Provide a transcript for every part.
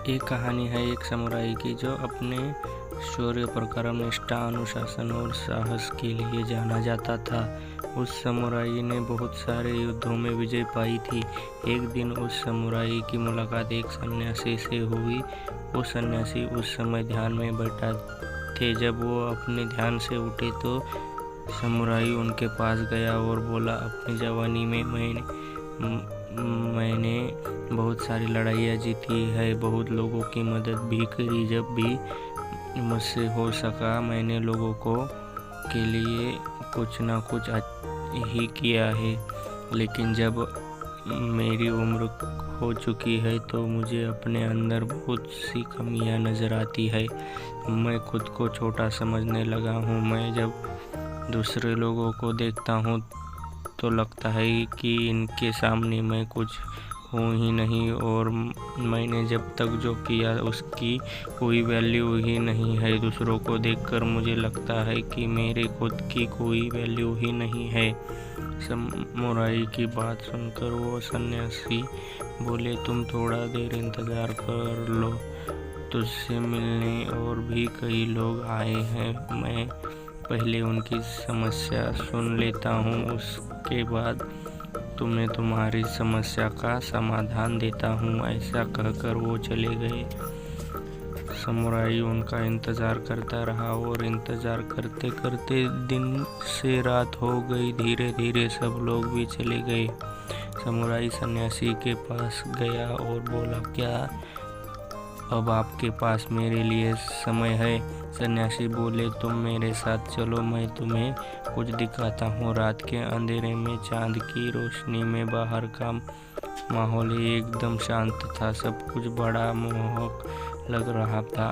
एक कहानी है एक समुराई की जो अपने शौर्य, पराक्रम, निष्ठा, अनुशासन और साहस के लिए जाना जाता था। उस समुराई ने बहुत सारे युद्धों में विजय पाई थी। एक दिन उस समुराई की मुलाकात एक सन्यासी से हुई। वो सन्यासी उस समय ध्यान में बैठा थे। जब वो अपने ध्यान से उठे तो समुराई उनके पास गया और बोला, अपनी जवानी में मैंने बहुत सारी लड़ाइयाँ जीती है, बहुत लोगों की मदद भी करी। जब भी मुझसे हो सका मैंने लोगों के लिए कुछ ना कुछ ही किया है। लेकिन जब मेरी उम्र हो चुकी है तो मुझे अपने अंदर बहुत सी कमियां नज़र आती है। मैं खुद को छोटा समझने लगा हूँ। मैं जब दूसरे लोगों को देखता हूँ तो लगता है कि इनके सामने मैं कुछ हूँ ही नहीं, और मैंने जब तक जो किया उसकी कोई वैल्यू ही नहीं है। दूसरों को देखकर मुझे लगता है कि मेरे खुद की कोई वैल्यू ही नहीं है। समुराई की बात सुनकर वो सन्यासी बोले, तुम थोड़ा देर इंतज़ार कर लो, तुझसे मिलने और भी कई लोग आए हैं। मैं पहले उनकी समस्या सुन लेता हूँ, उसके बाद तुम्हें तुम्हारी समस्या का समाधान देता हूँ। ऐसा कहकर वो चले गए। समुराई उनका इंतज़ार करता रहा और इंतज़ार करते करते दिन से रात हो गई। धीरे धीरे सब लोग भी चले गए। समुराई सन्यासी के पास गया और बोला, क्या अब आपके पास मेरे लिए समय है? सन्यासी बोले, तुम मेरे साथ चलो, मैं तुम्हें कुछ दिखाता हूँ। रात के अंधेरे में चांद की रोशनी में बाहर का माहौल एकदम शांत था। सब कुछ बड़ा मोहक लग रहा था।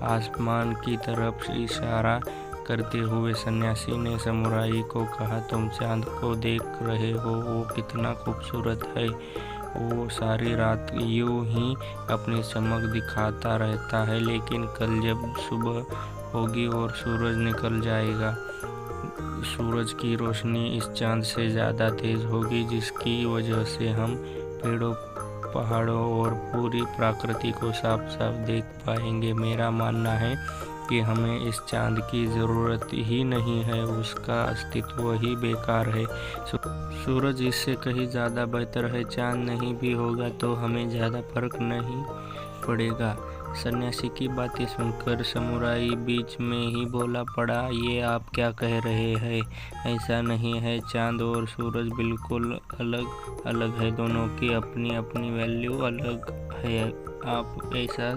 आसमान की तरफ इशारा करते हुए सन्यासी ने समुराई को कहा, तुम चांद को देख रहे हो? वो कितना खूबसूरत है। वो सारी रात यूं ही अपनी चमक दिखाता रहता है, लेकिन कल जब सुबह होगी और सूरज निकल जाएगा, सूरज की रोशनी इस चांद से ज़्यादा तेज़ होगी, जिसकी वजह से हम पेड़ों, पहाड़ों और पूरी प्रकृति को साफ साफ देख पाएंगे। मेरा मानना है कि हमें इस चांद की ज़रूरत ही नहीं है, उसका अस्तित्व ही बेकार है। सूरज इससे कहीं ज़्यादा बेहतर है। चांद नहीं भी होगा तो हमें ज़्यादा फर्क नहीं पड़ेगा। सन्यासी की बातें सुनकर समुराई बीच में ही बोला पड़ा, ये आप क्या कह रहे हैं? ऐसा नहीं है, चांद और सूरज बिल्कुल अलग अलग है। दोनों की अपनी अपनी वैल्यू अलग है। आप ऐसा